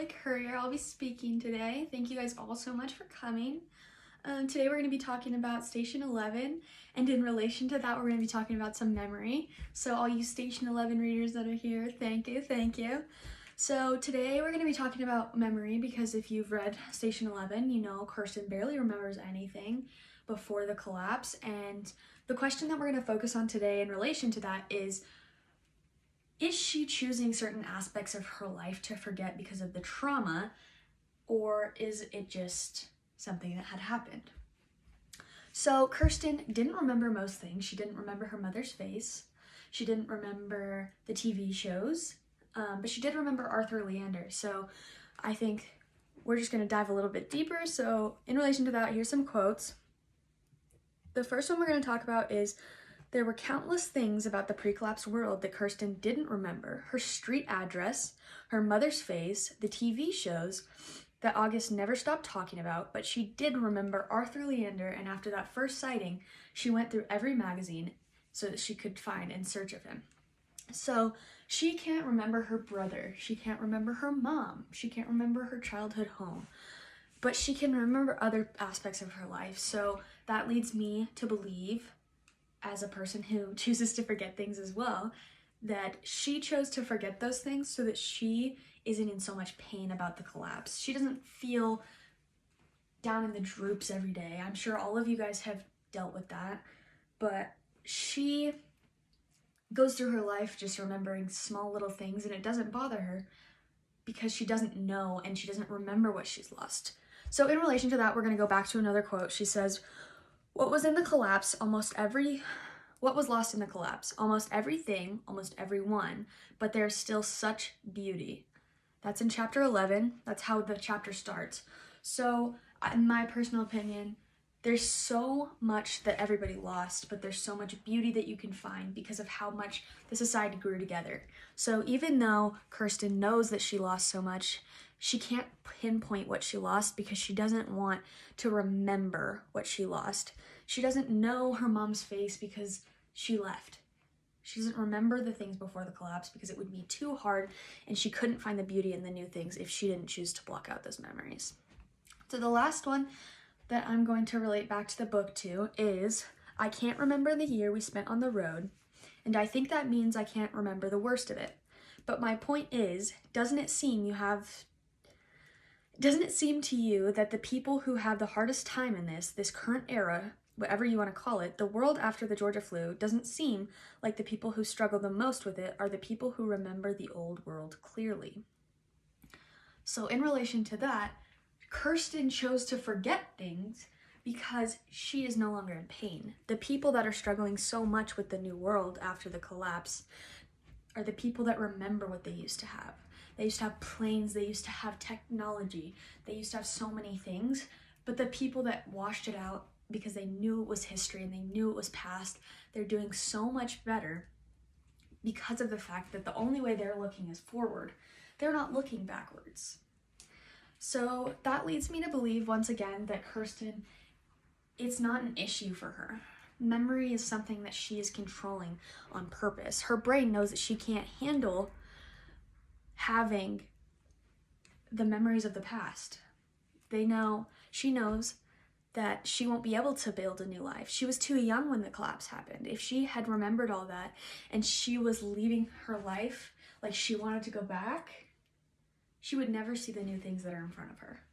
Blake Courier. I'll be speaking today. Thank you guys all so much for coming. Today we're going to be talking about Station 11, and in relation to that we're going to be talking about some memory. So all you Station 11 readers that are here, thank you. So today we're going to be talking about memory because if you've read Station 11, you know Kirsten barely remembers anything before the collapse, and the question that we're going to focus on today in relation to that is she choosing certain aspects of her life to forget because of the trauma, or is it just something that had happened? So Kirsten didn't remember most things. She didn't remember her mother's face. She didn't remember the TV shows, but she did remember Arthur Leander. So I think we're just going to dive a little bit deeper. So in relation to that, here's some quotes. The first one we're going to talk about is, "There were countless things about the pre-collapse world that Kirsten didn't remember. Her street address, her mother's face, the TV shows that August never stopped talking about, but she did remember Arthur Leander, and after that first sighting, she went through every magazine so that she could find in search of him." So she can't remember her brother. She can't remember her mom. She can't remember her childhood home, but she can remember other aspects of her life. So that leads me to believe, as a person who chooses to forget things as well, that she chose to forget those things so that she isn't in so much pain about the collapse. She doesn't feel down in the droops every day. I'm sure all of you guys have dealt with that, but she goes through her life just remembering small little things, and it doesn't bother her because she doesn't know and she doesn't remember what she's lost. So in relation to that, we're going to go back to another quote. She says, what was lost in the collapse, almost everything, almost everyone, but there's still such beauty." That's in chapter 11. That's how the chapter starts. So in my personal opinion, there's so much that everybody lost, but there's so much beauty that you can find because of how much the society grew together. So even though Kirsten knows that she lost so much, she can't pinpoint what she lost because she doesn't want to remember what she lost. She doesn't know her mom's face because she left. She doesn't remember the things before the collapse because it would be too hard, and she couldn't find the beauty in the new things if she didn't choose to block out those memories. So the last one that I'm going to relate back to the book to is, "I can't remember the year we spent on the road, and I think that means I can't remember the worst of it. But my point is, doesn't it seem to you that the people who have the hardest time in this current era, whatever you want to call it, the world after the Georgia flu, doesn't seem like the people who struggle the most with it are the people who remember the old world clearly?" So in relation to that, Kirsten chose to forget things because she is no longer in pain. The people that are struggling so much with the new world after the collapse are the people that remember what they used to have. They used to have planes, they used to have technology, they used to have so many things, but the people that washed it out because they knew it was history and they knew it was past, they're doing so much better because of the fact that the only way they're looking is forward. They're not looking backwards. So that leads me to believe once again that Kirsten, it's not an issue for her. Memory is something that she is controlling on purpose. Her brain knows that she can't handle having the memories of the past. She knows that she won't be able to build a new life. She was too young when the collapse happened. If she had remembered all that and she was leaving her life like she wanted to go back, she would never see the new things that are in front of her.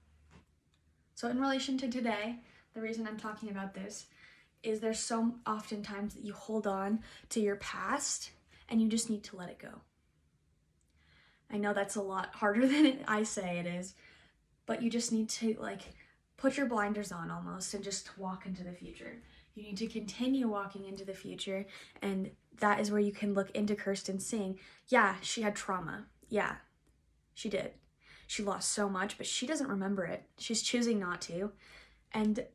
So in relation to today, the reason I'm talking about this is there's so often times that you hold on to your past and you just need to let it go. I know that's a lot harder than I say it is, but you just need to put your blinders on almost and just walk into the future. You need to continue walking into the future, and that is where you can look into Kirsten saying, yeah, she had trauma. Yeah, she did. She lost so much, but she doesn't remember it. She's choosing not to. And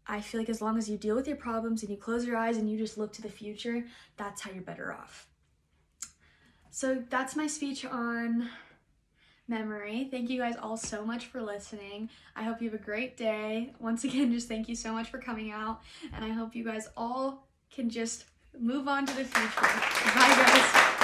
I feel like as long as you deal with your problems and you close your eyes and you just look to the future, that's how you're better off. So that's my speech on memory. Thank you guys all so much for listening. I hope you have a great day. Once again, just thank you so much for coming out, and I hope you guys all can just move on to the future. Bye guys.